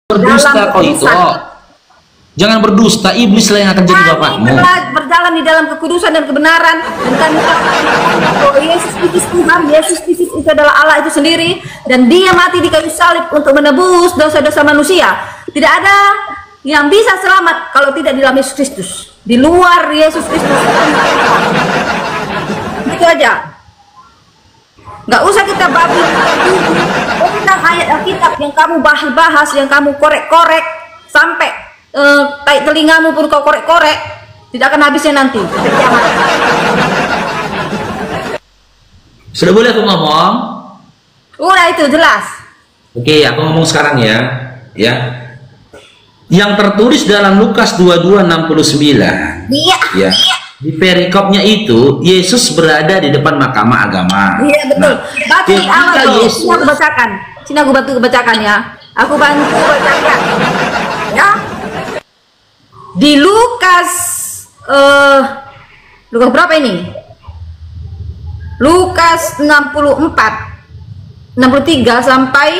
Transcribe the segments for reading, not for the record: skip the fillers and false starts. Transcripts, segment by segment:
Berdusta kau itu. Jangan berdusta, iblis lah yang akan jadi bapakmu. Berjalan di dalam kekudusan dan kebenaran. Dan Yesus itu Tuhan, Yesus Kristus itu adalah Allah itu sendiri, dan Dia mati di kayu salib untuk menebus dosa-dosa manusia. Tidak ada yang bisa selamat kalau tidak di dalam Yesus Kristus. Di luar Yesus Kristus. Itu aja. Nggak usah kita babi tentang ayat Alkitab yang kamu bahas-bahas, yang kamu korek-korek sampai tai telingamu pun kau korek-korek, tidak akan habisnya nanti. Sudah boleh aku ngomong? Udah, itu jelas. Oke, aku ngomong sekarang ya. Yang tertulis dalam Lukas 22:69. Iya. Ya. Di perikopnya itu Yesus berada di depan mahkamah agama. Iya, betul. Baca di awal dulu. Yesus... Sini aku bacakan. Sini aku bantu bacakan ya. Aku bantu bacakan. Ya. Di Lukas Lukas berapa ini? Lukas 63 sampai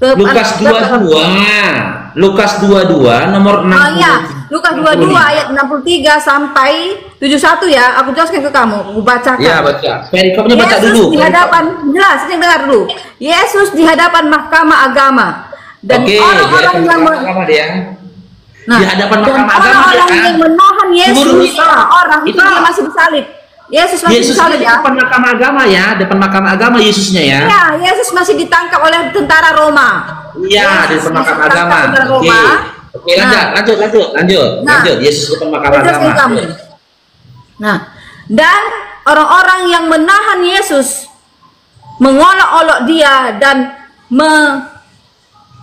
ke Lukas 22. Lukas 22 nomor 60. Oh iya, Lukas 22 ayat 63 sampai 71 ya. Aku jelaskan ke kamu, aku bacakan. Ya, baca. Perikopnya baca Yesus dulu. di hadapan, jelas, ini dengar dulu. Yesus di hadapan mahkamah agama. Dan orang-orang yang di hadapan mahkamah agama, orang-orang yang menahan Yesus, orang itu dia masih disalib. Yesus masih disalib di ya. depan mahkamah agama ya, depan mahkamah agama Yesusnya ya. Iya, Yesus masih ditangkap oleh tentara Roma. Iya, di depan mahkamah agama. Oke, lanjut. Yesus di depan mahkamah agama. Nah, dan orang-orang yang menahan Yesus mengolok-olok dia dan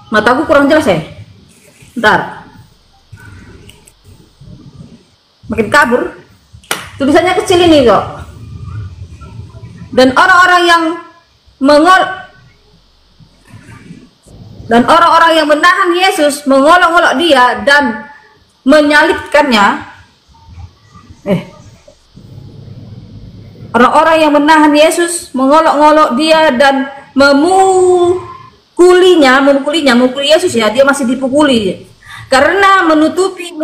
mataku kurang jelas ya. Bentar. Makin kabur. Tulisannya kecil ini kok. Dan orang-orang yang menahan Yesus mengolok-olok dia dan menyalibkannya. Orang-orang yang menahan Yesus mengolok-olok dia dan memukuli Yesus ya, dia masih dipukuli karena menutupi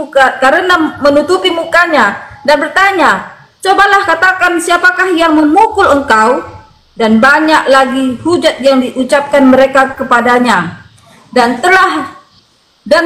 mukanya dan bertanya, cobalah katakan siapakah yang memukul engkau? Dan banyak lagi hujat yang diucapkan mereka kepadanya. Dan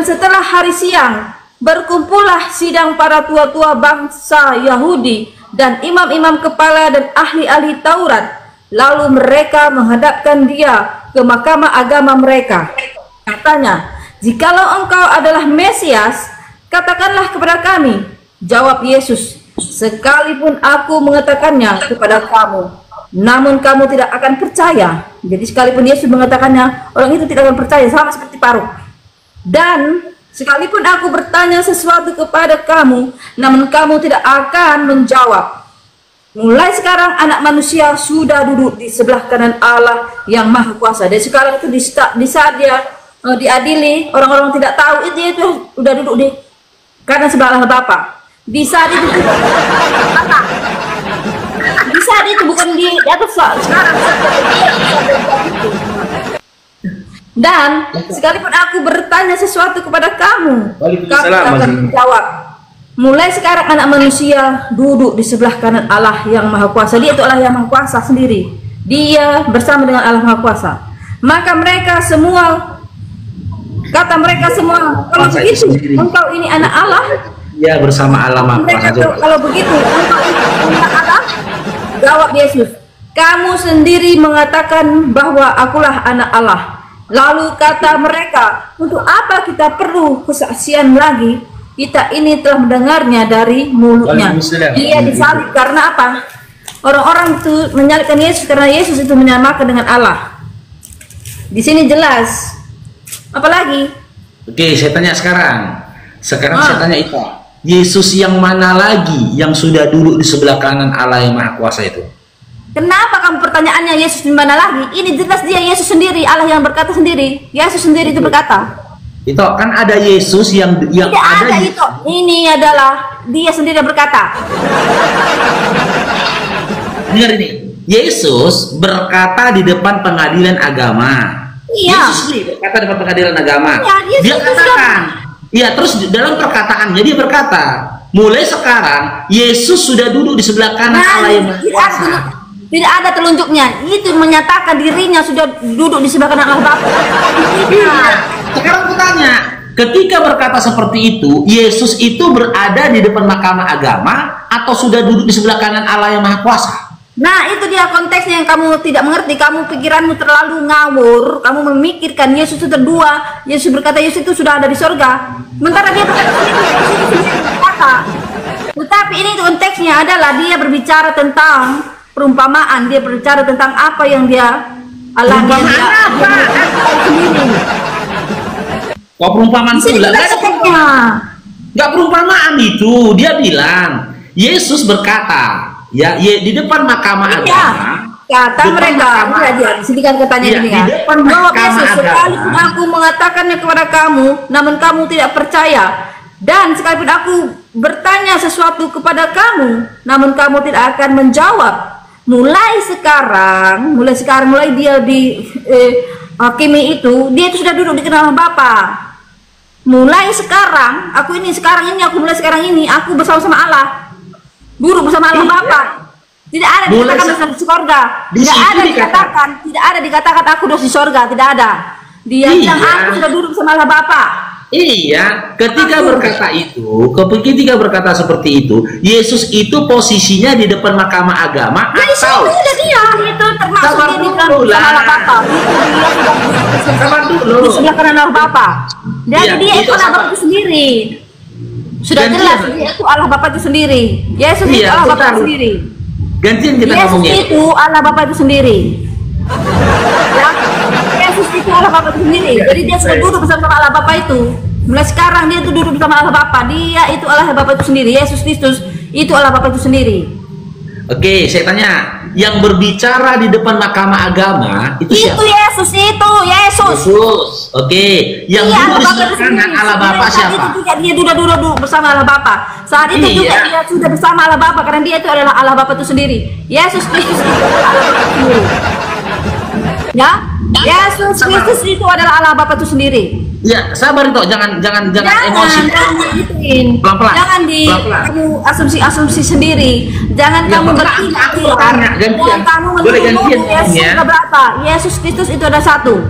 setelah hari siang berkumpullah sidang para tua-tua bangsa Yahudi dan imam-imam kepala dan ahli-ahli Taurat. Lalu mereka menghadapkan dia ke mahkamah agama mereka. Katanya, jikalau engkau adalah Mesias, katakanlah kepada kami. Jawab Yesus, sekalipun aku mengatakannya kepada kamu, namun kamu tidak akan percaya. Jadi sekalipun Yesus mengatakannya, orang itu tidak akan percaya, sama seperti Paruk. Dan sekalipun aku bertanya sesuatu kepada kamu, namun kamu tidak akan menjawab. Mulai sekarang anak manusia sudah duduk di sebelah kanan Allah yang Maha Kuasa. Dan sekarang itu di saat dia diadili, orang-orang tidak tahu itu udah duduk di kanan sebelah Allah Bapa. Di saat itu bukan di atas sekarang. Dan sekalipun aku bertanya sesuatu kepada kamu, kamu akan menjawab. Mulai sekarang anak manusia duduk di sebelah kanan Allah yang Maha Kuasa. Dia itu Allah yang Maha Kuasa sendiri. Dia bersama dengan Allah Maha Kuasa. Maka mereka semua, kata mereka semua, kalau begitu engkau ini anak Allah. Ya, bersama Allah Maha Kuasa. Kalau begitu engkau ini anak Allah. Jawab Yesus, kamu sendiri mengatakan bahwa akulah anak Allah. Lalu kata mereka, untuk apa kita perlu kesaksian lagi? Kita ini telah mendengarnya dari mulutnya. Dia disalib karena apa? Orang-orang itu menyalibkan Yesus karena Yesus itu menyamakan dengan Allah. Di sini jelas. Apalagi? Oke, saya tanya sekarang. Saya tanya itu. Yesus yang mana lagi yang sudah duduk di sebelah kanan Allah yang Maha Kuasa itu? Kenapa kamu pertanyaannya Yesus di mana lagi? Ini jelas dia Yesus sendiri, Allah yang berkata sendiri. Yesus sendiri itu berkata. Itu kan ada Yesus yang tidak ada itu. Ini adalah dia sendiri yang berkata. Dengar ini. Yesus berkata di depan pengadilan agama. Iya. Yesus nih berkata di pengadilan agama. Iya, Dia katakan, iya, terus dalam perkataannya dia berkata, mulai sekarang Yesus sudah duduk di sebelah kanan Allah yang Maha Kuasa. Tidak ada telunjuknya. Itu menyatakan dirinya sudah duduk di sebelah kanan Allah Bapa. Sekarang aku tanya, ketika berkata seperti itu, Yesus itu berada di depan mahkamah agama atau sudah duduk di sebelah kanan Allah yang Maha Kuasa? Nah, itu dia konteksnya yang kamu tidak mengerti. Kamu pikiranmu terlalu ngawur. Kamu memikirkan Yesus itu terdua. Yesus berkata Yesus itu sudah ada di sorga. Sementara dia berkata. Tetapi ini konteksnya adalah dia berbicara tentang perumpamaan. Dia berbicara tentang apa yang dia alami. Perumpamaan apa? Kok perumpamaan pula? Nggak perumpamaan itu. Dia bilang, Yesus berkata, ya, di depan mahkamah agama. Kata mereka, sedikan katanya ini di depan mahkamah agama. Sekalipun aku mengatakannya kepada kamu, namun kamu tidak percaya. Dan sekalipun aku bertanya sesuatu kepada kamu, namun kamu tidak akan menjawab. Mulai sekarang, mulai dia di hakimi itu, dia itu sudah duduk di kanan Bapa. Mulai sekarang, aku mulai sekarang ini, aku bersama-sama Allah. Duduk bersama Allah Bapa. Tidak ada dikatakan bersama di surga. Tidak ada dikatakan aku sudah di surga, tidak ada. Dia bilang aku sudah duduk bersama Allah Bapa. Iya, ketika berkata seperti itu, Yesus itu posisinya di depan mahkamah agama atau dia itu termasuk di dalam Allah Bapa. Di sebelah kanan Allah Bapa. Jadi dia itu Allah Bapa itu sendiri. Sudah jelas dia itu Allah Bapa itu sendiri. Yesus itu Allah Bapa itu sendiri. Gantian kita ngomongnya. Yesus itu Allah Bapa itu sendiri. Ya, Yesus itu Allah Bapa itu sendiri. Jadi dia sudah duduk bersama Allah Bapa itu. Mulai sekarang dia itu duduk bersama Allah Bapa. Dia itu Allah Bapa itu sendiri. Yesus Kristus itu Allah Bapa itu sendiri. Oke, saya tanya, yang berbicara di depan mahkamah agama itu siapa? Yesus itu, Yesus. Oke, yang duduk di sebelah kanan Allah Bapa siapa? Saat itu juga dia duduk bersama Allah Bapa. Saat itu juga dia sudah bersama Allah Bapa karena dia itu adalah Allah Bapa itu sendiri. Yesus Kristus itu adalah Allah Bapa itu sendiri. Ya, Yesus Kristus itu adalah Allah Bapa itu sendiri. Ya, sabar itu, jangan emosi. Pelan-pelan. Jangan kamu asumsi sendiri. Jangan kamu berpikiran. Jangan kamu menuduh Yesus berapa? Yesus Kristus itu ada satu.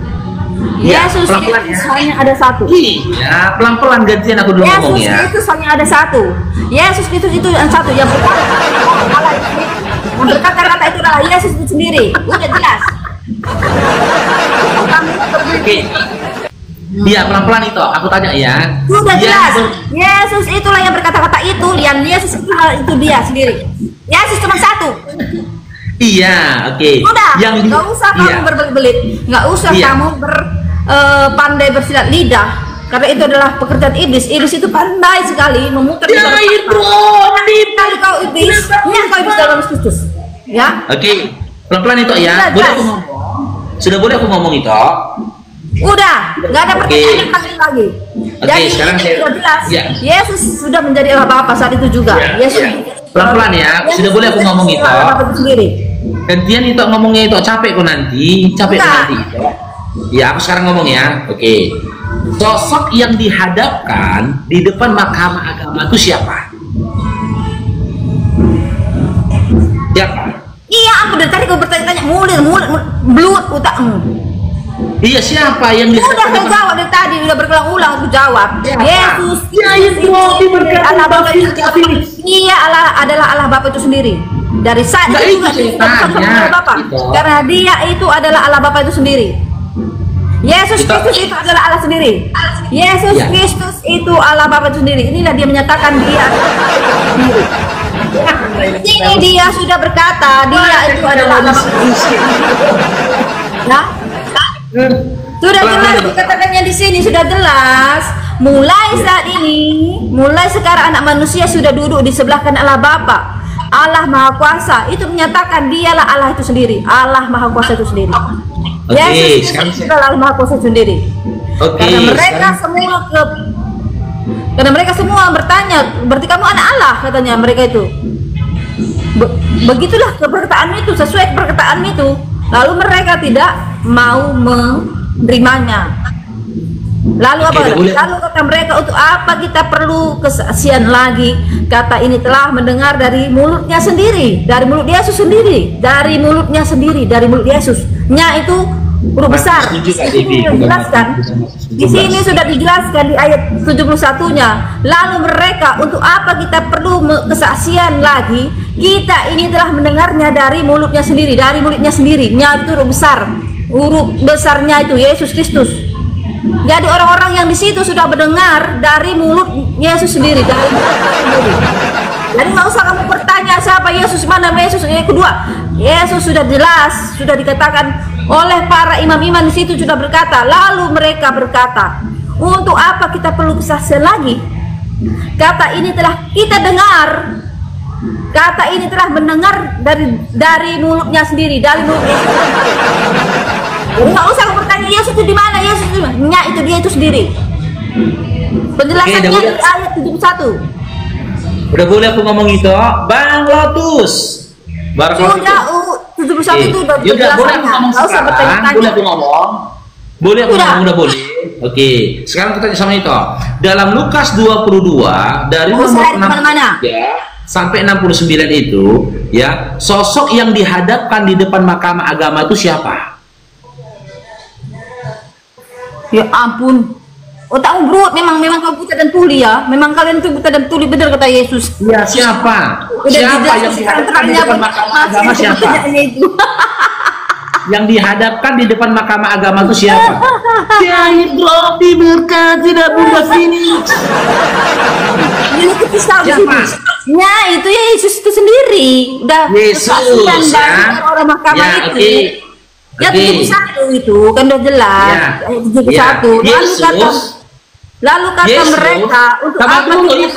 Yesus Kristus hanya ada satu. Iya, pelan-pelan gantian aku dulu ngomong ya. Yesus Kristus hanya ada satu. Yesus Kristus itu yang satu yang berkata-kata itu adalah Yesus itu sendiri. Udah jelas. Oke. Iya, pelan-pelan itu. Aku tanya ya. Sudah jelas. Yesus itulah yang berkata-kata itu. Yang Yesus itu dia sendiri. Yesus cuma satu. Iya, oke. Udah. Nggak usah kamu berbelit-belit. Nggak usah kamu pandai bersilat lidah. Karena itu adalah pekerjaan iblis. Iblis itu pandai sekali memutar. Ya itu. Kalau kau iblis, kau iblis dalam Kristus. Ya. Oke. Pelan-pelan itu ya. Boleh aku ngomong? Sudah boleh aku ngomong itu? Udah, nggak ada pertanyaan lagi. Oke, sekarang saya sudah jelas. Yesus sudah menjadi Allah Bapa saat itu juga. Yesus. Pelan-pelan ya. Sudah boleh aku ngomong itu? Gantian itu ngomongnya itu, capek kok nanti. Ya, aku sekarang ngomong ya. Oke. Sosok yang dihadapkan di depan mahkamah agama itu siapa? Siapa? Iya, aku dari tadi kau bertanya-tanya mulir, belut otakmu. Iya, siapa yang udah saya jawab dari tadi, udah berulang-ulang aku jawab. Yesus. Allah Bapa itu. Iya, Allah adalah Allah Bapa itu sendiri. Dari saat itu juga dia bersama Allah Bapa. Karena dia itu adalah Allah Bapa itu sendiri. Yesus Kristus itu adalah Allah sendiri. Yesus Kristus itu Allah Bapa itu sendiri. Inilah dia menyatakan dia sendiri. Ini dia sudah berkata dia itu adalah Allah Bapa. Ya? Sudah jelas dikatakannya di sini, sudah jelas. Mulai saat ini, mulai sekarang anak manusia sudah duduk di sebelah kanan Allah Bapa. Allah Maha Kuasa itu menyatakan dialah Allah itu sendiri. Allah Maha Kuasa itu sendiri. Yesus adalah Allah Maha Kuasa itu sendiri. Karena mereka semua bertanya, berarti kamu anak Allah, katanya mereka itu. Begitulah perkataan itu, sesuai perkataan itu. Lalu mereka tidak mau menerimanya. Lalu apa? Lalu kata mereka, untuk apa kita perlu kesaksian lagi? Kata ini telah mendengar dari mulutnya sendiri, dari mulut Yesus sendiri, dari mulutnya sendiri, dari mulut Yesus. Nya itu huruf besar. Dijelaskan. Di sini sudah dijelaskan di ayat 71-nya. Lalu mereka, untuk apa kita perlu kesaksian lagi? Kita ini telah mendengarnya dari mulutnya sendiri, dari mulutnya sendiri. Nya itu huruf besar. Huruf besarnya itu Yesus Kristus. Jadi orang-orang yang di situ sudah mendengar dari mulut Yesus sendiri, dari mulut sendiri. Jadi nggak usah kamu bertanya siapa Yesus, mana Yesus. Yang kedua, Yesus sudah jelas, sudah dikatakan oleh para imam-imam di situ, sudah berkata. Lalu mereka berkata, untuk apa kita perlu kesaksian lagi? Kata ini telah kita dengar. Kata ini telah mendengar dari mulutnya sendiri, dari mulutnya sendiri. Nggak usah bertanya Yesus itu di mana, Yesus itu di mana. Nya itu dia itu sendiri. Penjelasannya di ayat 71. Udah boleh aku ngomong itu, Bang Lotus. Sudah 71 itu udah penjelasannya. Nggak usah bertanya-tanya. Boleh aku ngomong. Boleh aku ngomong, udah boleh. Oke, sekarang kita tanya sama itu. Dalam Lukas 22 dari nomor 6 sampai 69 itu, ya, sosok yang dihadapkan di depan mahkamah agama itu siapa? Ya ampun, otakmu bro, memang kau buta dan tuli ya, memang kalian itu buta dan tuli, benar kata Yesus. Ya siapa? Siapa yang dihadapkan di depan mahkamah agama, siapa? Yang dihadapkan di depan mahkamah agama itu siapa? Syahid Robi berkati dan Bunda Phoenix. Siapa? Nah itu Yesus itu sendiri, udah Yesus ya. Orang mahkamah ya, itu. Ya 71 itu kan udah jelas. Ya, 71. Yesus, lalu kata Yesus, mereka, untuk apa kita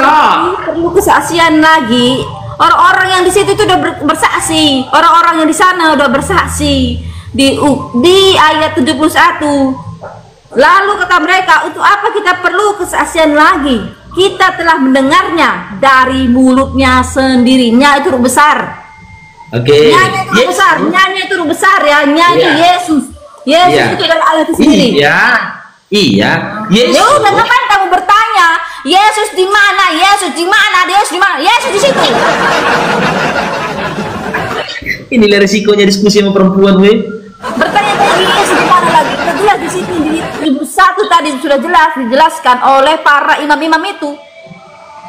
perlu kesaksian lagi? Orang-orang yang di situ itu udah bersaksi. Orang-orang yang di sana udah bersaksi di ayat 71. Lalu kata mereka, untuk apa kita perlu kesaksian lagi? Kita telah mendengarnya dari mulutnya sendirinya, itu huruf besar. Oke. Nyanya itu besar, nyanya itu besar ya, nyanya Yesus. Yesus itu adalah Allah itu sendiri. Iya. Yesus. Ya udah, ngapain kamu bertanya? Yesus di mana? Yesus di mana? Yesus di mana? Yesus di situ. Inilah resikonya diskusi sama perempuan, weh. Bertanya tadi Yesus di mana lagi? Sudah jelas di situ di 1 tadi sudah jelas dijelaskan oleh para imam-imam itu.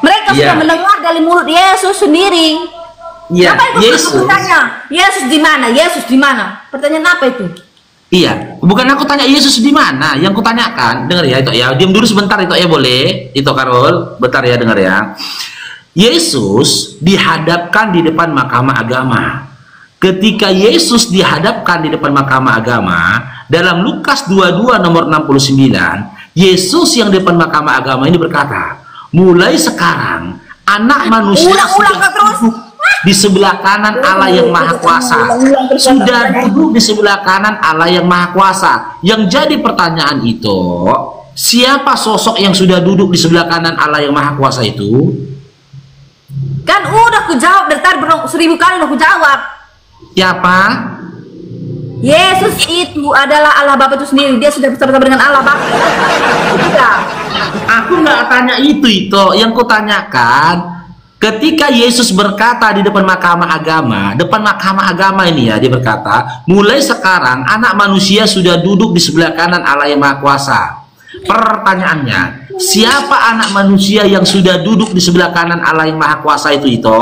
Mereka sudah mendengar dari mulut Yesus sendiri. Iya, Yesus bertanya, Yesus di mana? Yesus di mana? Pertanyaan apa itu? Iya, bukan aku tanya Yesus di mana. Yang kutanyakan, dengar ya itu ya. Diam dulu sebentar itu ya, boleh? Itu Karol, bentar ya, dengar ya. Yesus dihadapkan di depan mahkamah agama. Ketika Yesus dihadapkan di depan mahkamah agama, dalam Lukas 22 nomor 69, Yesus yang di depan mahkamah agama ini berkata, mulai sekarang anak manusia di sebelah kanan Allah yang Maha Kuasa. Sudah duduk di sebelah kanan Allah yang Maha Kuasa. Yang jadi pertanyaan itu, siapa sosok yang sudah duduk di sebelah kanan Allah yang Maha Kuasa itu? Kan udah aku jawab dari tadi 1000 kali udah aku jawab. Siapa? Yesus itu adalah Allah Bapa itu sendiri. Dia sudah bersama dengan Allah Bapa. Aku nggak tanya itu. Yang kutanyakan, ketika Yesus berkata di depan mahkamah agama ini ya, dia berkata, mulai sekarang anak manusia sudah duduk di sebelah kanan Allah yang Maha Kuasa. Pertanyaannya, siapa anak manusia yang sudah duduk di sebelah kanan Allah yang Maha Kuasa itu?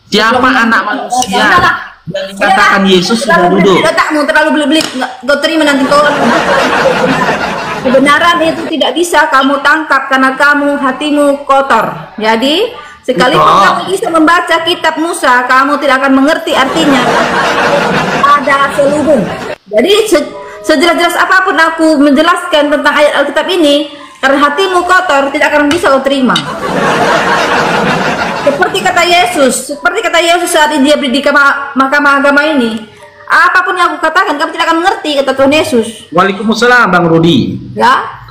Siapa anak manusia yang dikatakan Yesus sudah duduk? Otakmu terlalu belit-belit, kau terima nanti kau. Kebenaran itu tidak bisa kamu tangkap karena hatimu kotor. Jadi sekalipun kamu bisa membaca kitab Musa, kamu tidak akan mengerti artinya. Ada selubung. Jadi sejelas-jelas apapun aku menjelaskan tentang ayat Alkitab ini, karena hatimu kotor, tidak akan bisa kau terima. Seperti kata Yesus saat dia berdiri di mahkamah agama ini, apapun yang aku katakan, kamu tidak akan mengerti, kata Tuhan Yesus. Waalaikumsalam, Bang Rudi. Ya?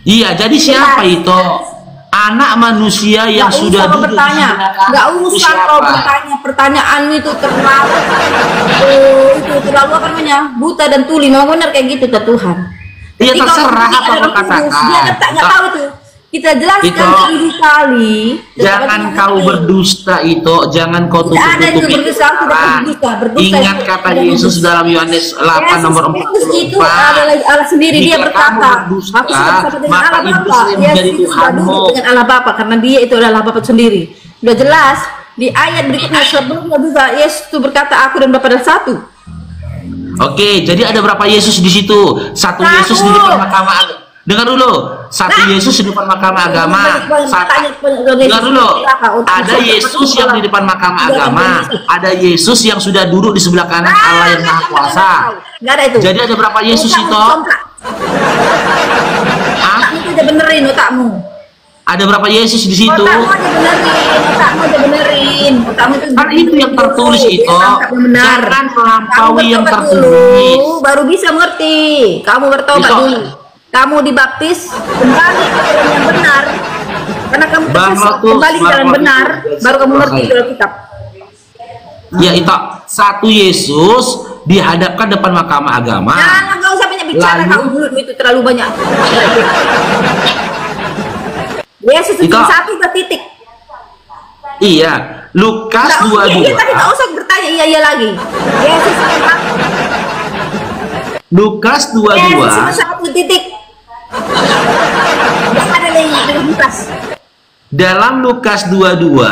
Iya, jadi siapa itu? anak manusia yang Nggak sudah usah kau duduk di bertanya, sebelah kanan nggak itu usah siapa? kau bertanya. Pertanyaan itu terlalu itu terlalu apa namanya, buta dan tuli. Memang benar kayak gitu ke Tuhan. Iya, Ketika terserah ketika apa ada kau Roh Kudus, katakan. dia nggak tahu itu. Kita jelaskan Itu, tujuh kali. Jangan kau berdusta itu, jangan kau Tidak ada itu tutup-tutupi berdusta, tidak kebenaran. berdusta. Berdusta Ingat itu kata tidak Yesus berdusta. dalam Yohanes 8 nomor Yesus itu 44. adalah Allah sendiri. Dia Jika berkata, kamu berdusta, aku sudah bersama dengan maka Allah iblis Bapa. yang Dia menjadi sudah Tuhanmu. duduk dengan Allah Bapa karena dia itu adalah Bapa sendiri. Sudah jelas di ayat berikutnya sebelumnya juga Yesus itu berkata, aku dan Bapa adalah satu. Oke, jadi ada berapa Yesus di situ? Satu Yesus di depan mahkamah agama. Dengar dulu, satu Yesus di depan mahkamah agama. Dengar dulu, ada Yesus yang di depan mahkamah agama, ada Yesus yang sudah duduk di sebelah kanan Allah yang Maha Kuasa. Nggak ada itu. Jadi ada berapa Yesus itu? Otakmu tidak benerin otakmu. Ada berapa Yesus di situ? Otakmu aja benerin, otakmu aja benerin. Otakmu Kan itu yang tertulis itu. benar. Jangan melampaui yang Kamu bertobat tertulis. dulu, baru bisa mengerti. Kamu bertobat Besok. dulu. Kamu dibaptis kembali ke jalan yang benar. Karena kamu tersesat, kembali ke jalan benar, baru kamu mengerti dalam kitab. Ya itu satu Yesus dihadapkan depan mahkamah agama. Jangan nggak usah banyak bicara, Lalu- kamu mulutmu itu terlalu banyak. Yesus itu Ika. satu ke titik. Iya, Lukas Nggak, iya, tadi 22. nggak usah bertanya iya lagi. Yesus itu satu. Lukas Yesus itu 22. satu titik. Nggak ada lagi dengan Lukas. Dalam Lukas 22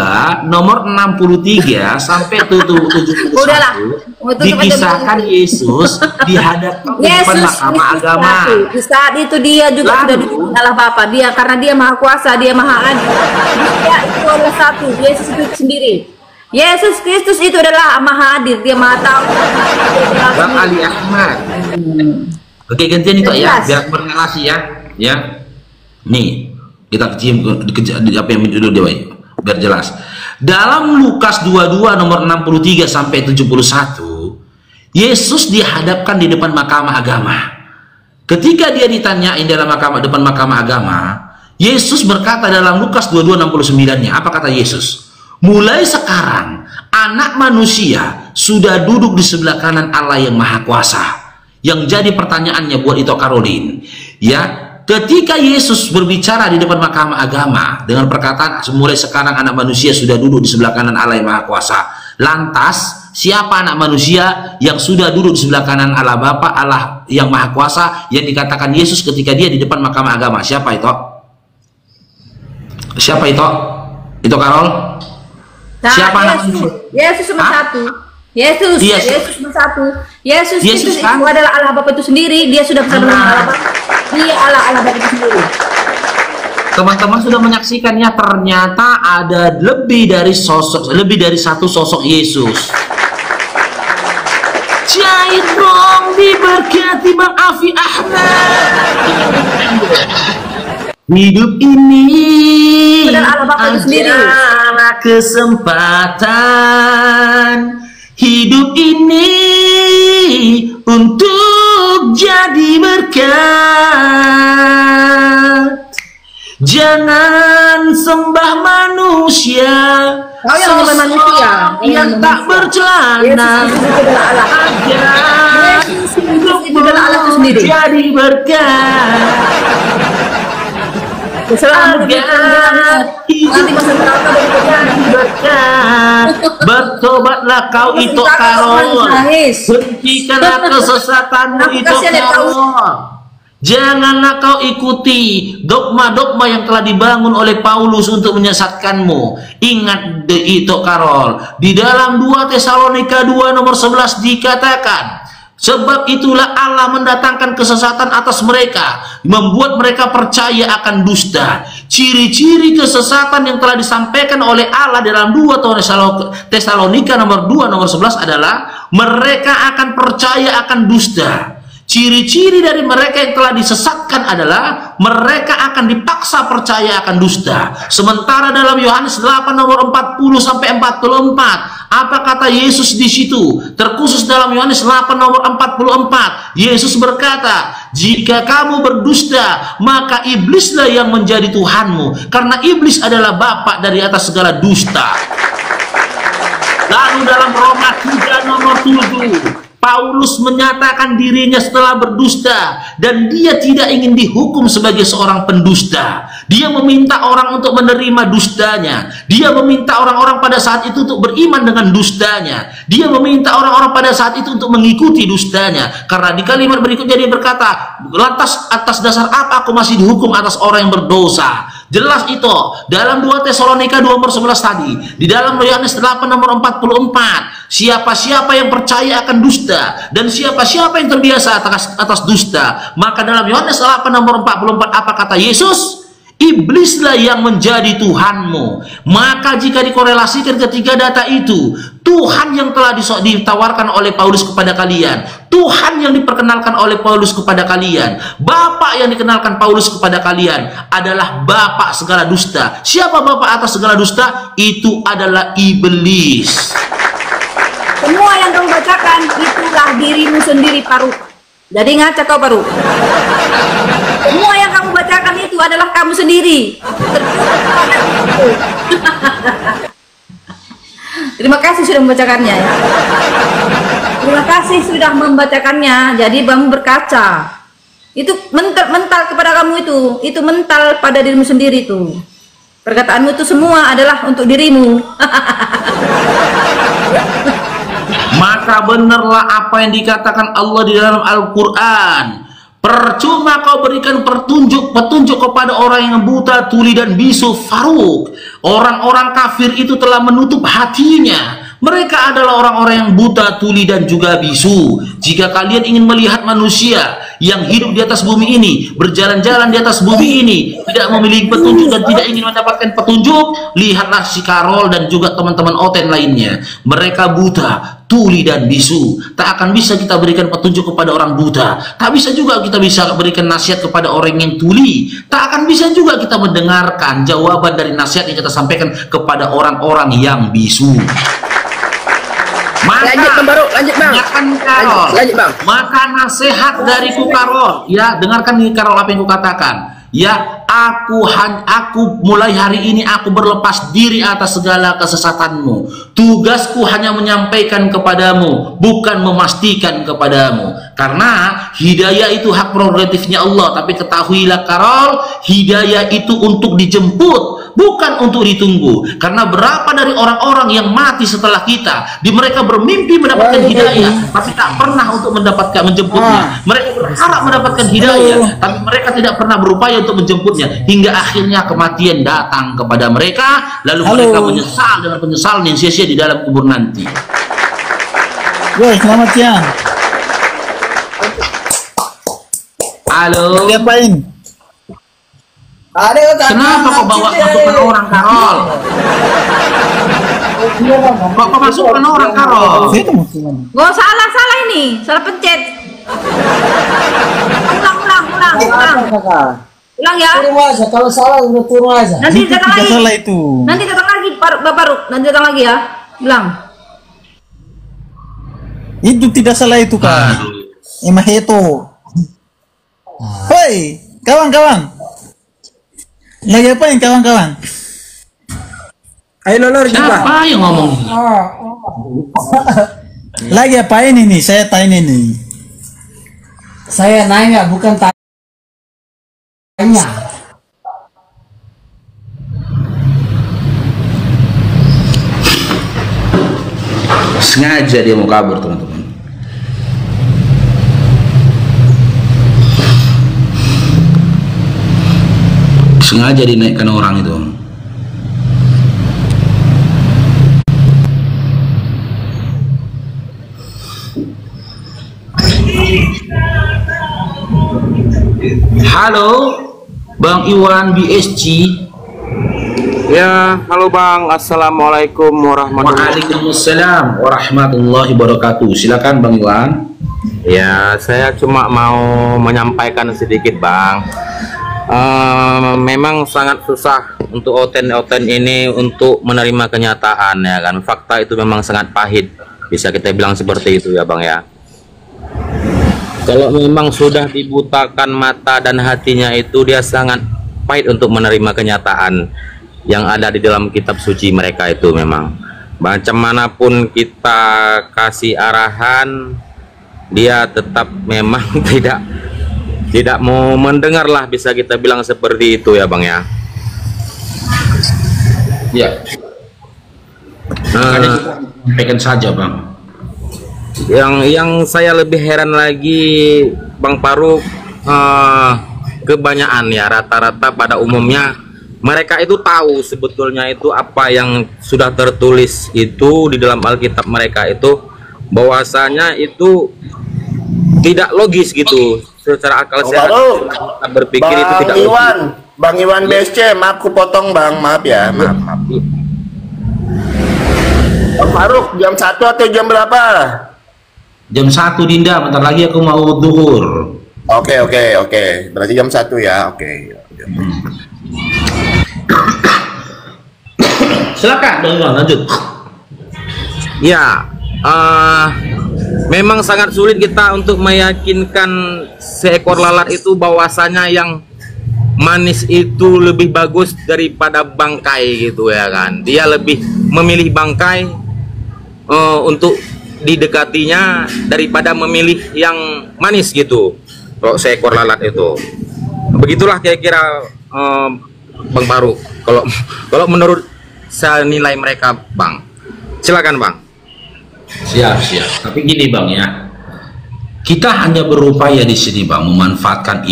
nomor 63 sampai 71 Udahlah. Mau tutup aja dikisahkan dulu. Yesus dihadapkan di depan Yesus mahkamah Kristus agama. satu. Di saat itu dia juga Lalu- sudah dituntut Allah Bapa. Dia karena dia maha kuasa, dia maha adil. Dia itu adalah satu. Yesus itu sendiri. Yesus Kristus itu adalah maha adil. Dia maha tahu. Bang Ali Ahmad. Oke, gantian itu ya, Jelas. biar berrelasi ya. Ya. Nih, kita apa yang judul dia biar jelas. Dalam Lukas 22 nomor 63 sampai 71, Yesus dihadapkan di depan mahkamah agama. Ketika dia ditanyain dalam depan mahkamah agama, Yesus berkata dalam Lukas 22 69-nya, apa kata Yesus? Mulai sekarang anak manusia sudah duduk di sebelah kanan Allah yang Maha Kuasa. Yang jadi pertanyaannya buat Ito Karolin, ya, ketika Yesus berbicara di depan mahkamah agama dengan perkataan mulai sekarang anak manusia sudah duduk di sebelah kanan Allah yang Maha Kuasa. Lantas siapa anak manusia yang sudah duduk di sebelah kanan Allah Bapa, Allah yang Maha Kuasa yang dikatakan Yesus ketika dia di depan mahkamah agama? Siapa itu? Siapa itu? Itu Karol? Nah, Siapa anak Yesus, manusia? Yesus cuma Hah? satu. Yesus, Yes. Yesus cuma satu. Yesus Yesus itu kan? adalah Allah Bapa itu sendiri. Dia sudah bersama dengan Allah Bapa. Dia Allah Bapa itu sendiri. Teman-teman sudah menyaksikannya, ternyata ada lebih dari satu sosok Yesus. Jahit dong diberkati Bang Afi Ahmad. Hidup ini Adalah Allah Bapa itu sendiri. adalah kesempatan. Hidup ini untuk jadi berkat. Jangan sembah manusia, Kau yang menyembah manusia. yang tak bercelana. Yesus itu adalah Allah. Agar Yesus itu adalah Allah itu sendiri. jadi berkat. Selama Agar nanti masa neraka dari jadi berkat. Bertobatlah kau itu Karol. Hentikanlah kesesatanmu Aku itu kasihan ya kau. Karol. Janganlah kau ikuti dogma-dogma yang telah dibangun oleh Paulus untuk menyesatkanmu. Ingat itu Karol. Di dalam 2 Tesalonika 2 nomor 11 dikatakan, sebab itulah Allah mendatangkan kesesatan atas mereka, membuat mereka percaya akan dusta. Ciri-ciri kesesatan yang telah disampaikan oleh Allah dalam 2 Tesalonika nomor 2 nomor 11 adalah mereka akan percaya akan dusta. Ciri-ciri dari mereka yang telah disesatkan adalah mereka akan dipaksa percaya akan dusta. Sementara dalam Yohanes 8 nomor 40 sampai 44, apa kata Yesus di situ? Terkhusus dalam Yohanes 8 nomor 44, Yesus berkata, "Jika kamu berdusta, maka iblislah yang menjadi Tuhanmu, karena iblis adalah bapa dari atas segala dusta." Lalu dalam Roma 3 nomor 7, Paulus menyatakan dirinya setelah berdusta dan dia tidak ingin dihukum sebagai seorang pendusta. Dia meminta orang untuk menerima dustanya. Dia meminta orang-orang pada saat itu untuk beriman dengan dustanya. Dia meminta orang-orang pada saat itu untuk mengikuti dustanya. Karena di kalimat berikutnya dia berkata, "Lantas atas dasar apa aku masih dihukum atas orang yang berdosa?" Jelas itu dalam 2 Tesalonika 2 nomor 11 tadi, di dalam Yohanes 8 nomor 44, siapa-siapa yang percaya akan dusta dan siapa-siapa yang terbiasa atas dusta, maka dalam Yohanes 8 nomor 44 apa kata Yesus? Iblislah yang menjadi Tuhanmu. Maka jika dikorelasikan ketiga data itu, Tuhan yang telah ditawarkan oleh Paulus kepada kalian, Tuhan yang diperkenalkan oleh Paulus kepada kalian, Bapak yang dikenalkan Paulus kepada kalian adalah Bapak segala dusta. Siapa Bapak atas segala dusta? Itu adalah iblis. Semua yang kamu bacakan itulah dirimu sendiri, Paru. Jadi ngaca kau, Paru. Semua yang kamu bacakan itu adalah kamu sendiri. Terima kasih sudah membacakannya ya. Terima kasih sudah membacakannya. Jadi kamu berkaca. Itu mental kepada kamu itu mental pada dirimu sendiri tuh. Perkataanmu itu semua adalah untuk dirimu. Maka benarlah apa yang dikatakan Allah di dalam Al-Quran. Percuma kau berikan petunjuk kepada orang yang buta, tuli dan bisu. Faruk, orang-orang kafir itu telah menutup hatinya. Mereka adalah orang-orang yang buta, tuli dan juga bisu. Jika kalian ingin melihat manusia yang hidup di atas bumi ini, berjalan-jalan di atas bumi ini, tidak memiliki petunjuk dan tidak ingin mendapatkan petunjuk, lihatlah si Karol dan juga teman-teman Oten lainnya. Mereka buta, tuli dan bisu. Tak akan bisa kita berikan petunjuk kepada orang buta. Tak bisa juga kita bisa berikan nasihat kepada orang yang tuli. Tak akan bisa juga kita mendengarkan jawaban dari nasihat yang kita sampaikan kepada orang-orang yang bisu. Maka, lanjut bang. Lanjut bang. Maka nasihat dariku Karol, ya dengarkan nih Karol apa yang ku katakan. Ya, aku mulai hari ini aku berlepas diri atas segala kesesatanmu. Tugasku hanya menyampaikan kepadamu, bukan memastikan kepadamu. Karena hidayah itu hak prerogatifnya Allah. Tapi ketahuilah Karol, hidayah itu untuk dijemput, bukan untuk ditunggu. Karena berapa dari orang-orang yang mati setelah kita, mereka bermimpi mendapatkan hidayah, tapi tak pernah untuk mendapatkan menjemputnya. Mereka berharap mendapatkan hidayah, tapi mereka tidak pernah berupaya untuk menjemputnya, hingga akhirnya kematian datang kepada mereka, lalu mereka menyesal dengan penyesalan yang sia-sia di dalam kubur nanti. Selamat siang. Halo. Ngapain? Kenapa kau bawa masukkan orang, Karol? Kok masukkan orang, Karol? Gak salah ini, salah pencet. Ulang ya. Turun aja, kalau salah udah turun aja. Nanti datang lagi. Salah itu. Nanti datang lagi, Bapak. Nanti datang lagi ya. Ulang. Itu tidak salah itu kan. Emang itu. Hei, kawan-kawan. Lagi apain kawan-kawan? Ayo lolor juga. Siapa yang ngomong? Lagi apain ini? Saya tanya ini. Saya nanya bukan tanya. Sengaja dia mau kabur, teman-teman. Sengaja dinaikkan orang itu. Halo, Bang Iwan BSG. Ya, halo Bang. Assalamualaikum warahmatullahi wabarakatuh. Waalaikumsalam warahmatullahi wabarakatuh. Silakan Bang Iwan. Ya, saya cuma mau menyampaikan sedikit, Bang. Memang sangat susah untuk oten-oten ini untuk menerima kenyataan, ya kan. Fakta itu memang sangat pahit, bisa kita bilang seperti itu ya, Bang ya. Kalau memang sudah dibutakan mata dan hatinya itu, dia sangat pahit untuk menerima kenyataan yang ada di dalam kitab suci mereka itu. Memang macam manapun kita kasih arahan, dia tetap memang tidak mau mendengar lah, bisa kita bilang seperti itu ya, Bang ya. Ya. Sampaikan saja, Bang. Yang saya lebih heran lagi, Bang Faruk, kebanyakan ya, rata-rata pada umumnya mereka itu tahu sebetulnya itu apa yang sudah tertulis itu di dalam Alkitab mereka itu, bahwasanya itu tidak logis gitu secara akal sehat. Berpikir itu tidak logis. Bang Iwan BSC, maaf aku potong Bang, maaf ya, maaf. Bang Faruk, jam 1 atau jam berapa? Jam 1 Dinda, bentar lagi aku mau duhur. Oke, berarti jam 1 ya, oke. Silakan, Bang Iwan, lanjut. Ya, memang sangat sulit kita untuk meyakinkan seekor lalat itu bahwasanya yang manis itu lebih bagus daripada bangkai gitu ya kan. Dia lebih memilih bangkai untuk didekatinya daripada memilih yang manis gitu. Kalau seekor lalat itu, begitulah kira-kira Bang Faruk. Kalau menurut saya nilai mereka, Bang. Silakan, Bang. Siap. Tapi gini, Bang ya. Kita hanya berupaya di sini, Bang, memanfaatkan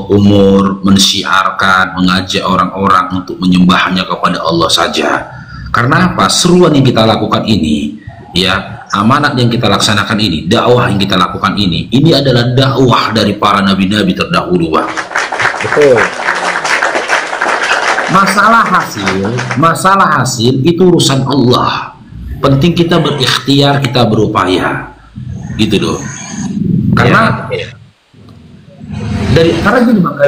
umur, mensiarkan, mengajak orang-orang untuk menyembahnya kepada Allah saja. Karena apa? Seruan yang kita lakukan ini, ya, amanat yang kita laksanakan ini, dakwah yang kita lakukan ini adalah dakwah dari para nabi-nabi terdahulu, Bang. Betul. Masalah hasil itu urusan Allah. Penting kita berikhtiar, kita berupaya, gitu loh. Karena karena gini, Bang,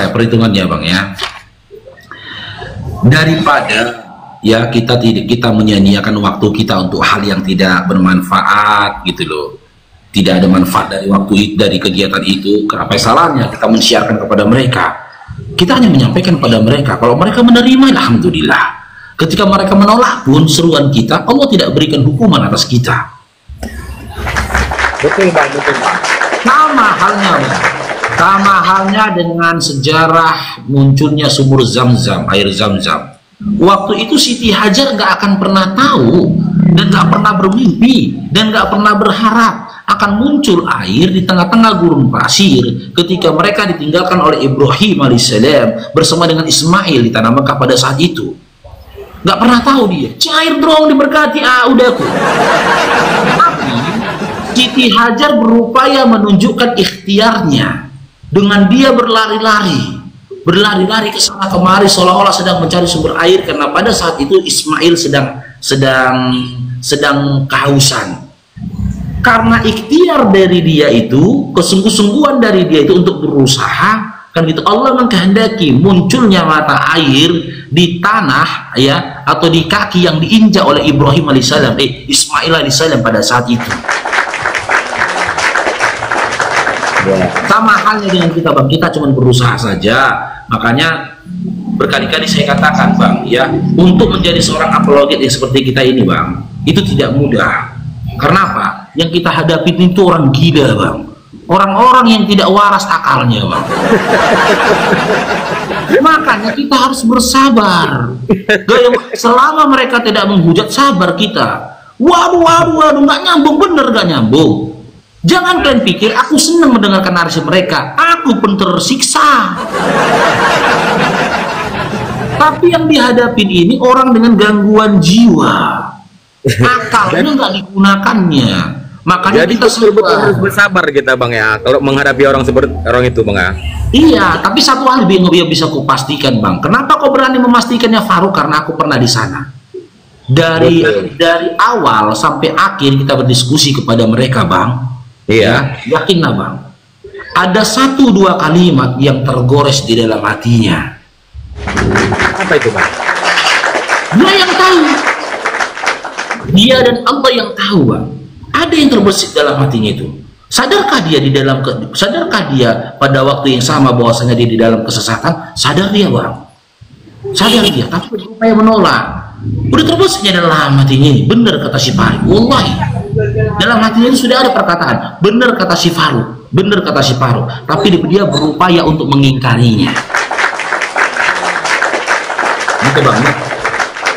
perhitungannya, Bang ya. Daripada ya kita menyia-nyiakan waktu kita untuk hal yang tidak bermanfaat, gitu loh. Tidak ada manfaat dari kegiatan itu. Apa salahnya kita mensiarkan kepada mereka? Kita hanya menyampaikan pada mereka. Kalau mereka menerima, alhamdulillah. Ketika mereka menolak pun, seruan kita, Allah tidak berikan hukuman atas kita. Betul, Bang. Sama halnya dengan sejarah munculnya sumur Zam-Zam, air Zam-Zam. Waktu itu Siti Hajar nggak akan pernah tahu dan nggak pernah bermimpi dan nggak pernah berharap akan muncul air di tengah-tengah gurun pasir ketika mereka ditinggalkan oleh Ibrahim alaihissalam bersama dengan Ismail di tanah Mekah pada saat itu. Nggak pernah tahu dia, cair dong diberkati, udahku. Tapi Siti Hajar berupaya menunjukkan ikhtiarnya dengan dia berlari-lari ke sana kemari seolah-olah sedang mencari sumber air, karena pada saat itu Ismail sedang kehausan. Karena ikhtiar dari dia itu, kesungguh-sungguhan dari dia itu untuk berusaha, kan gitu, Allah mengkehendaki munculnya mata air di tanah ya, atau di kaki yang diinjak oleh Ibrahim alaihissalam, Ismail alaihissalam pada saat itu. Sama halnya dengan kita, Bang, kita cuma berusaha saja. Makanya berkali-kali saya katakan, Bang, ya, untuk menjadi seorang apologet yang seperti kita ini, Bang, itu tidak mudah. Karena apa? Yang kita hadapi itu orang gila, Bang. Orang-orang yang tidak waras akalnya, Bang. Makanya kita harus bersabar. Selama mereka tidak menghujat, sabar kita. Waduh, nggak nyambung, bener nggak nyambung. Jangan kalian pikir aku senang mendengarkan narasi mereka, aku pun tersiksa. Tapi yang dihadapin ini orang dengan gangguan jiwa, akalnya nggak digunakannya. Makanya jadi kita betul-betul harus bersabar kita, Bang ya, kalau menghadapi orang seperti orang itu, Bang ya. Iya, tapi satu hal yang bisa aku pastikan, Bang. Kenapa kau berani memastikannya, Faruk? Karena aku pernah di sana. Dari awal sampai akhir kita berdiskusi kepada mereka, Bang. Ya, yakinlah bang, ada 1-2 kalimat yang tergores di dalam hatinya. Apa itu bang? Dia yang tahu, dia dan Allah yang tahu bang. Ada yang terbesit dalam hatinya itu. Sadarkah dia pada waktu yang sama bahwasanya dia di dalam kesesatan? Sadar dia bang, sadar dia, tapi berupaya menolak. Udah terbesarnya dalam hatinya ini. Benar kata si Farouk, wallahi dalam hatinya itu sudah ada perkataan benar kata si Farouk, benar kata si Farouk, tapi dia berupaya untuk mengingkarinya. Gitu bang.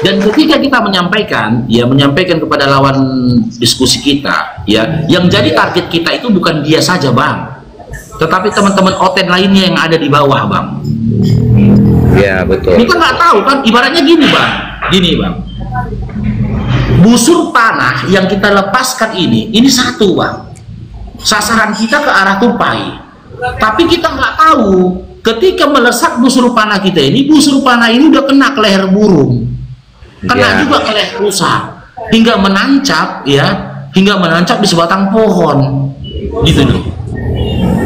Dan ketika kita menyampaikan kepada lawan diskusi kita, ya, yang jadi target kita itu bukan dia saja bang, tetapi teman-teman oten lainnya yang ada di bawah bang. Ya betul. Kita nggak tahu kan, ibaratnya gini bang, busur panah yang kita lepaskan ini satu bang, sasaran kita ke arah tupai, tapi kita nggak tahu ketika melesak busur panah kita ini, busur panah ini udah kena ke leher burung, kena juga ke leher rusa, hingga menancap di sebatang pohon, gitu loh.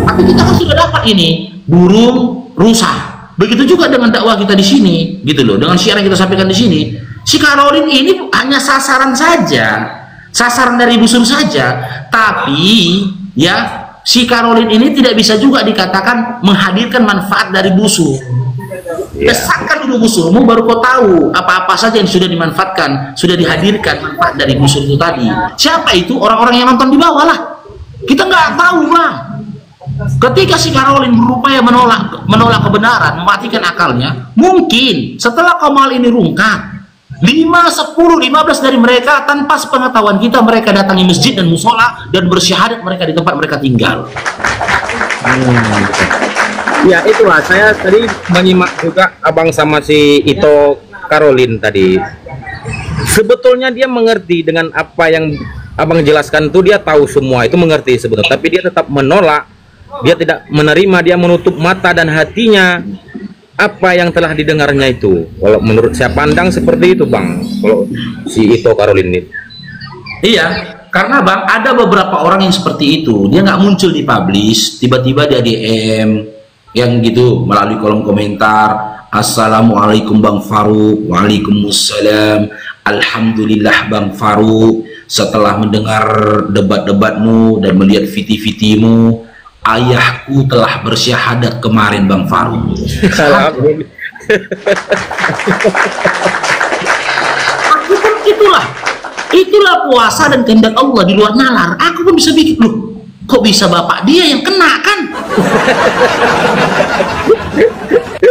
Tapi kita kan sudah dapat ini burung, rusa. Begitu juga dengan dakwah kita di sini, gitu loh. Dengan syiar yang kita sampaikan di sini, si Karolin ini hanya sasaran saja, sasaran dari busur saja. Tapi ya, si Karolin ini tidak bisa juga dikatakan menghadirkan manfaat dari busur. Kesahkan dulu busurmu, baru kau tahu apa-apa saja yang sudah dimanfaatkan, sudah dihadirkan manfaat dari busur itu tadi. Siapa itu? Orang-orang yang nonton di bawah lah. Kita nggak tahu bang. Ketika si Karolin berupaya menolak kebenaran, mematikan akalnya, mungkin setelah Kamal ini rungkat, 5, 10, 15 dari mereka tanpa sepengetahuan kita, mereka datangi masjid dan musola dan bersyahadat mereka di tempat mereka tinggal. Ya itulah, saya tadi menyimak juga abang sama si Ito Karolin tadi. Sebetulnya dia mengerti dengan apa yang abang jelaskan itu, dia tahu semua itu, mengerti sebetulnya, tapi dia tetap menolak. Dia tidak menerima, dia menutup mata dan hatinya apa yang telah didengarnya itu. Kalau menurut saya pandang seperti itu bang, kalau si Ito Karolin ini. Iya, karena bang ada beberapa orang yang seperti itu, dia nggak muncul di publish, tiba-tiba dia DM yang gitu melalui kolom komentar, Assalamualaikum Bang Farouk, Waalaikumsalam, Alhamdulillah Bang Farouk, setelah mendengar debat-debatmu dan melihat viti-vitimu, ayahku telah bersyahadat kemarin Bang Farouk. Aku pun itulah puasa dan kehendak Allah di luar nalar. Aku pun bisa bikin, loh kok bisa bapak dia yang kena kan?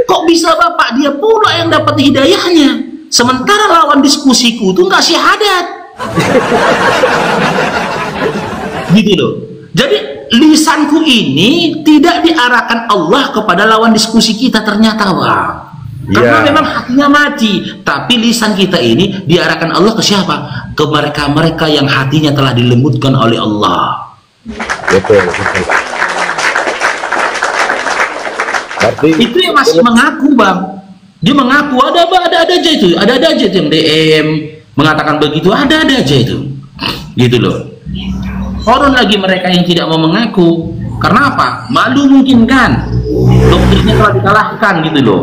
Kok bisa bapak dia pula yang dapat hidayahnya, sementara lawan diskusiku tuh nggak syahadat. Gitu loh. Jadi lisanku ini tidak diarahkan Allah kepada lawan diskusi kita ternyata bang, karena memang hatinya mati. Tapi lisan kita ini diarahkan Allah ke siapa? Ke mereka-mereka yang hatinya telah dilembutkan oleh Allah. Betul. Tapi itu yang masih mengaku bang, dia mengaku ada aja itu, ada aja itu yang DM mengatakan begitu, ada aja itu, gitu loh. Orang lagi mereka yang tidak mau mengaku, karena apa? Malu mungkin kan, doktrinnya telah dikalahkan gitu loh.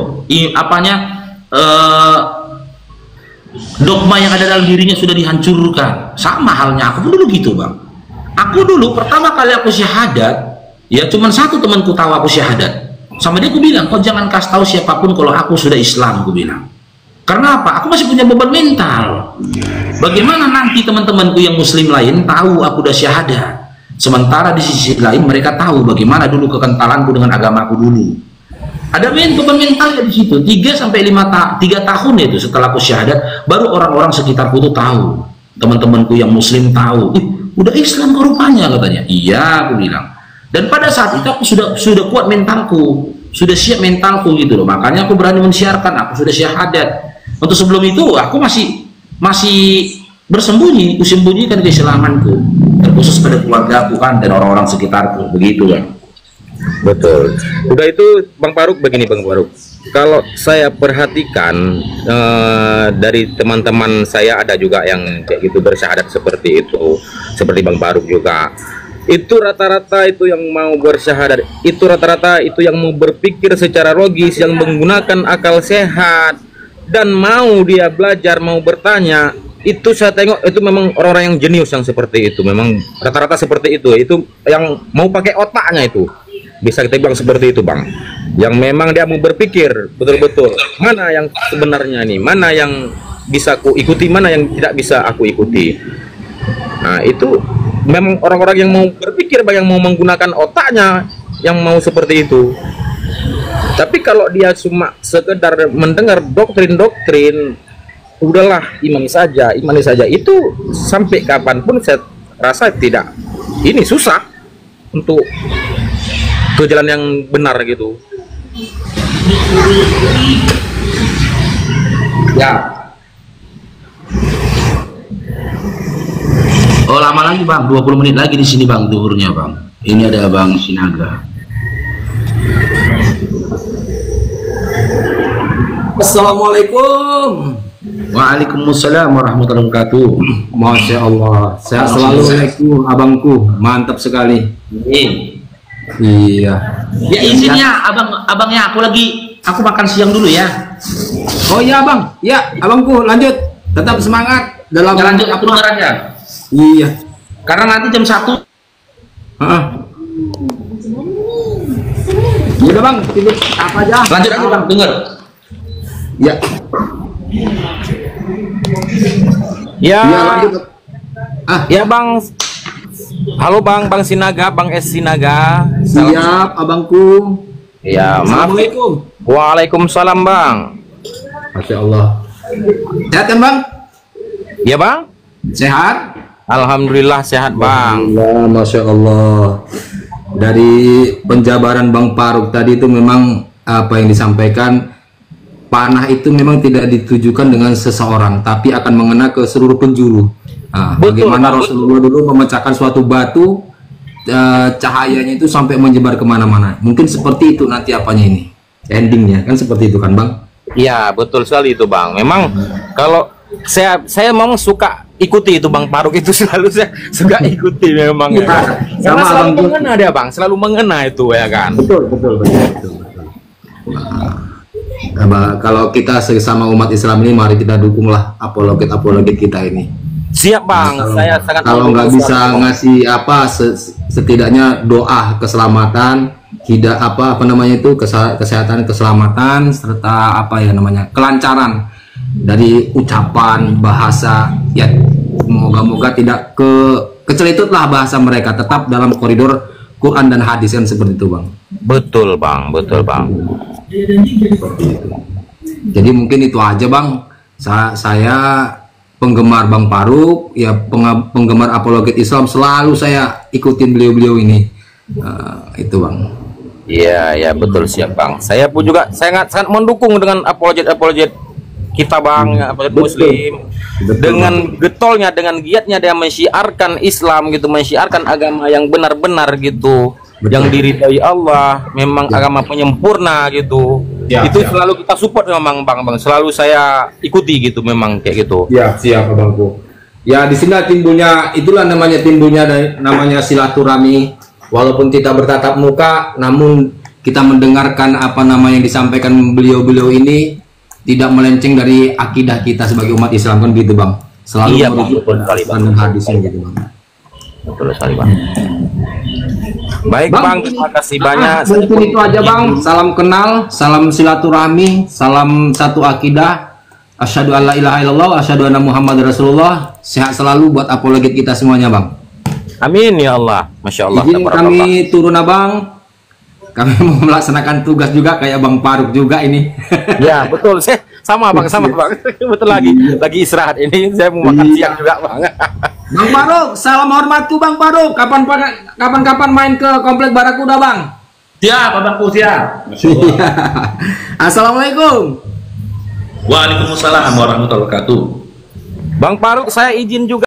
Dogma yang ada dalam dirinya sudah dihancurkan. Sama halnya aku dulu gitu bang. Aku dulu pertama kali aku syahadat, ya cuman satu temanku tahu aku syahadat. Sama dia aku bilang, kau jangan kasih tahu siapapun kalau aku sudah Islam, aku bilang. Karena apa? Aku masih punya beban mental. Bagaimana nanti teman-temanku yang muslim lain tahu aku udah syahadat, sementara di sisi lain mereka tahu bagaimana dulu kekentalanku dengan agamaku dulu. Ada beban mental ya di situ. 3 tahun itu setelah aku syahadat, baru orang-orang sekitarku tuh tahu, teman-temanku yang muslim tahu, udah Islam kok rupanya, katanya. Iya, aku bilang. Dan pada saat itu aku sudah kuat mentalku, sudah siap mentalku gitu loh. Makanya aku berani mensiarkan aku sudah syahadat. Untuk sebelum itu aku masih bersembunyi, kusembunyikan keislamanku, terkhusus pada keluargaku kan dan orang-orang sekitarku, begitu kan. Betul. Udah itu Bang Farouk, begini Bang Farouk, kalau saya perhatikan dari teman-teman saya ada juga yang kayak gitu bersyahadat seperti itu, seperti Bang Farouk juga. itu rata-rata itu yang mau bersyahadat, itu rata-rata itu yang mau berpikir secara logis, yang menggunakan akal sehat dan mau dia belajar, mau bertanya. Itu saya tengok itu memang orang-orang yang jenius yang seperti itu, memang rata-rata seperti itu yang mau pakai otaknya itu, bisa kita bilang seperti itu Bang, yang memang dia mau berpikir betul-betul mana yang sebenarnya nih, mana yang bisa aku ikuti, mana yang tidak bisa aku ikuti. Nah itu memang orang-orang yang mau berpikir, yang mau menggunakan otaknya, yang mau seperti itu. Tapi kalau dia cuma sekedar mendengar doktrin-doktrin, udahlah imani saja, itu sampai kapanpun saya rasa tidak, ini susah untuk ke jalan yang benar gitu. Ya. Oh lama lagi Bang, 20 menit lagi di sini Bang zuhurnya Bang. Ini ada Bang Sinaga. Assalamualaikum. Waalaikumsalam warahmatullahi wabarakatuh. Masya Allah, sehat selalu abangku, mantap sekali. Iya. Ya izinnya abangnya aku makan siang dulu ya. Oh iya abang, ya abangku lanjut, tetap semangat dalam. Ya, lanjut aku dengarannya. Iya. Karena nanti jam 1. Udah bang, tidur apa aja? Lanjut aja Bang, dengar. Ya. Ya. Ya lanjut. Ya Bang. Halo Bang Sinaga, Bang S Sinaga. Siap abangku. Ya, maaf. Assalamualaikum. Waalaikumsalam Bang. Masya Allah. Sehat kan Bang? Ya Bang. Sehat? Alhamdulillah sehat Bang. Alhamdulillah, Masya Allah. Dari penjabaran Bang Faruk tadi itu memang apa yang disampaikan, panah itu memang tidak ditujukan dengan seseorang, tapi akan mengena ke seluruh penjuru. Nah, bagaimana Rasulullah dulu memecahkan suatu batu, cahayanya itu sampai menyebar kemana-mana. Mungkin seperti itu nanti apanya ini, endingnya kan seperti itu kan Bang? Iya betul sekali itu Bang. Memang kalau saya memang suka ikuti itu Bang Faruk itu, selalu saya suka ikuti memang ya. Karena selalu mengena dia Bang, selalu mengena itu ya kan. Betul. Nah, kalau kita sesama umat Islam ini, mari kita dukunglah apologet kita ini. Siap Bang, Nah, saya sangat. Kalau nggak bisa ngasih apa, setidaknya doa keselamatan, kesehatan, keselamatan, serta kelancaran dari ucapan bahasa, ya moga-moga tidak kecelitutlah bahasa mereka, tetap dalam koridor Quran dan hadis kan seperti itu Bang. Betul Bang. Jadi mungkin itu aja Bang. Saya penggemar Bang Faruk, ya penggemar apologet Islam, selalu saya ikutin beliau ini. Itu Bang. Iya betul, siap Bang. Saya pun juga sangat mendukung dengan apologet kita Bang, apologet Muslim. Betul, dengan getolnya, dengan giatnya dia mensyiarkan Islam gitu, mensyiarkan agama yang benar-benar gitu. Betul. Yang diridhai Allah, memang agama penyempurna gitu. Itu selalu kita support memang Bang. Selalu saya ikuti gitu, memang kayak gitu. Ya, siap abangku. Ya, di sini itulah namanya silaturahmi. Walaupun tidak bertatap muka, namun kita mendengarkan yang disampaikan beliau-beliau ini tidak melenceng dari akidah kita sebagai umat Islam kan gitu Bang. Selalu betul sekali Bang. Hadisnya gitu Bang. Betul sekali Bang. Baik Bang, terima kasih banyak. Mungkin itu aja Bang. Salam kenal, salam silaturahmi, salam satu akidah. Asyhadu alla ilaha illallah, asyhadu anna Muhammad Rasulullah. Sehat selalu buat apologet kita semuanya Bang. Amin ya Allah. Masya Allah. Izin kami turun Abang. Kami mau melaksanakan tugas juga kayak Bang Faruk juga ini. Ya betul, saya sama Bang. Betul lagi istirahat ini, saya mau makan siang juga Bang. Bang Faruk, salam hormatku Bang Faruk. Kapan-kapan main ke komplek Barakuda Bang? Siap abangku, siap. Assalamualaikum. Waalaikumsalam warahmatullahi wabarakatuh. Bang Faruk, saya izin juga